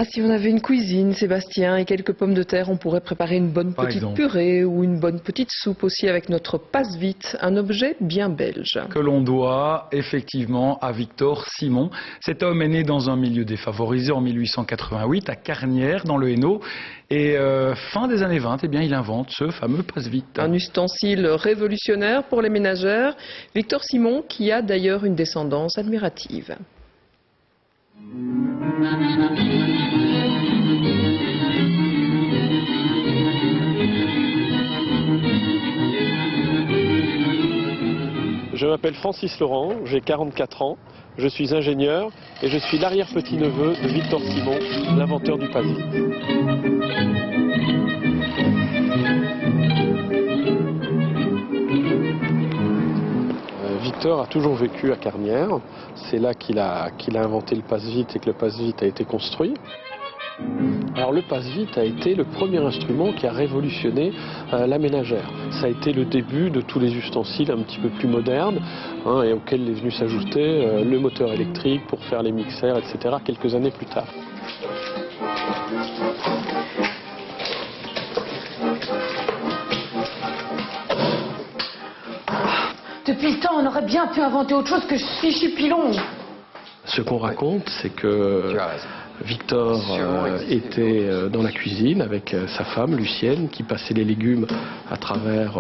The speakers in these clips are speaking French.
Ah, si on avait une cuisine, Sébastien, et quelques pommes de terre, on pourrait préparer une bonne petite purée ou une bonne petite soupe aussi avec notre passe-vite, un objet bien belge. Que l'on doit effectivement à Victor Simon. Cet homme est né dans un milieu défavorisé en 1888 à Carnières dans le Hainaut et fin des années 20, eh bien, il invente ce fameux passe-vite. Un ustensile révolutionnaire pour les ménagères. Victor Simon qui a d'ailleurs une descendance admirative. Je m'appelle Francis Laurent, j'ai 44 ans, je suis ingénieur et je suis l'arrière-petit-neveu de Victor Simon, l'inventeur du passe-vite. Victor a toujours vécu à Carnières, c'est là qu'il a inventé le passe-vite et que le passe-vite a été construit. Alors le passe-vite a été le premier instrument qui a révolutionné la ménagère. Ça a été le début de tous les ustensiles un petit peu plus modernes et auxquels est venu s'ajouter le moteur électrique pour faire les mixeurs, etc. quelques années plus tard. Depuis le temps, on aurait bien pu inventer autre chose que ce fichu pilon. Ce qu'on raconte, c'est que Victor était dans la cuisine avec sa femme, Lucienne, qui passait les légumes à travers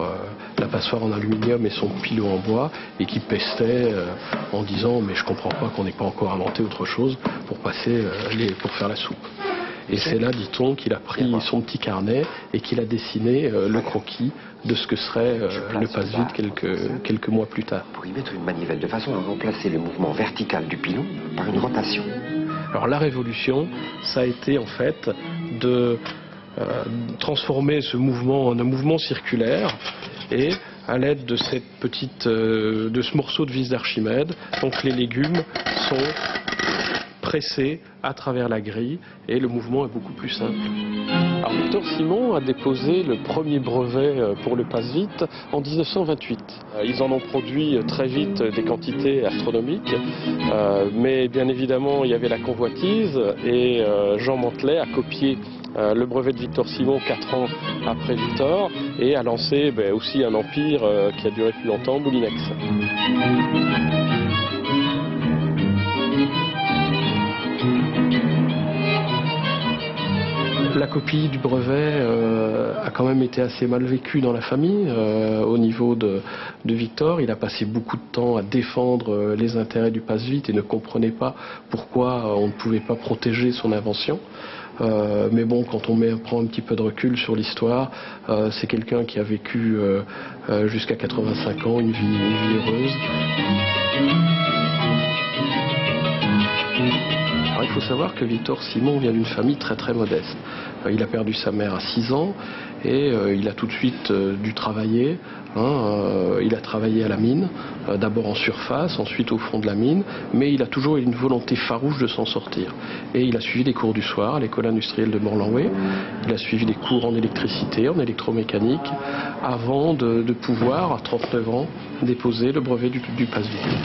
la passoire en aluminium et son pilon en bois, et qui pestait en disant « mais je comprends pas qu'on n'ait pas encore inventé autre chose pour pour faire la soupe ». Et c'est là, dit-on, qu'il a pris son petit carnet et qu'il a dessiné le croquis de ce que serait le passe-vite quelques mois plus tard. Pour y mettre une manivelle de façon à remplacer le mouvement vertical du pilon par une rotation. Alors la révolution, ça a été en fait de transformer ce mouvement en un mouvement circulaire et à l'aide de de ce morceau de vis d'Archimède, donc les légumes sont pressés à travers la grille et le mouvement est beaucoup plus simple. Alors Victor Simon a déposé le premier brevet pour le passe-vite en 1928. Ils en ont produit très vite des quantités astronomiques, mais bien évidemment il y avait la convoitise et Jean Mantelet a copié le brevet de Victor Simon 4 ans après Victor et a lancé aussi un empire qui a duré plus longtemps, Moulinex. La copie du brevet a quand même été assez mal vécue dans la famille au niveau de Victor. Il a passé beaucoup de temps à défendre les intérêts du passe-vite et ne comprenait pas pourquoi on ne pouvait pas protéger son invention. Mais bon, quand on prend un petit peu de recul sur l'histoire, c'est quelqu'un qui a vécu jusqu'à 85 ans, une vie heureuse. Alors, il faut savoir que Victor Simon vient d'une famille très très modeste. Il a perdu sa mère à 6 ans et il a tout de suite dû travailler. Il a travaillé à la mine, d'abord en surface, ensuite au fond de la mine, mais il a toujours eu une volonté farouche de s'en sortir. Et il a suivi des cours du soir à l'école industrielle de Morlanway. Il a suivi des cours en électricité, en électromécanique, avant de pouvoir, à 39 ans, déposer le brevet du passe-vite.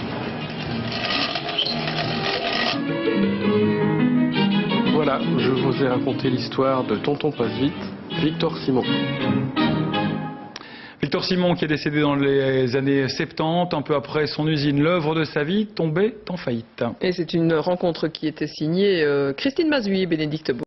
Voilà, je vous ai raconté l'histoire de Tonton Passe-Vite, Victor Simon. Victor Simon qui est décédé dans les années 70, un peu après son usine, l'œuvre de sa vie tombait en faillite. Et c'est une rencontre qui était signée Christine Mazuy et Bénédicte Beau.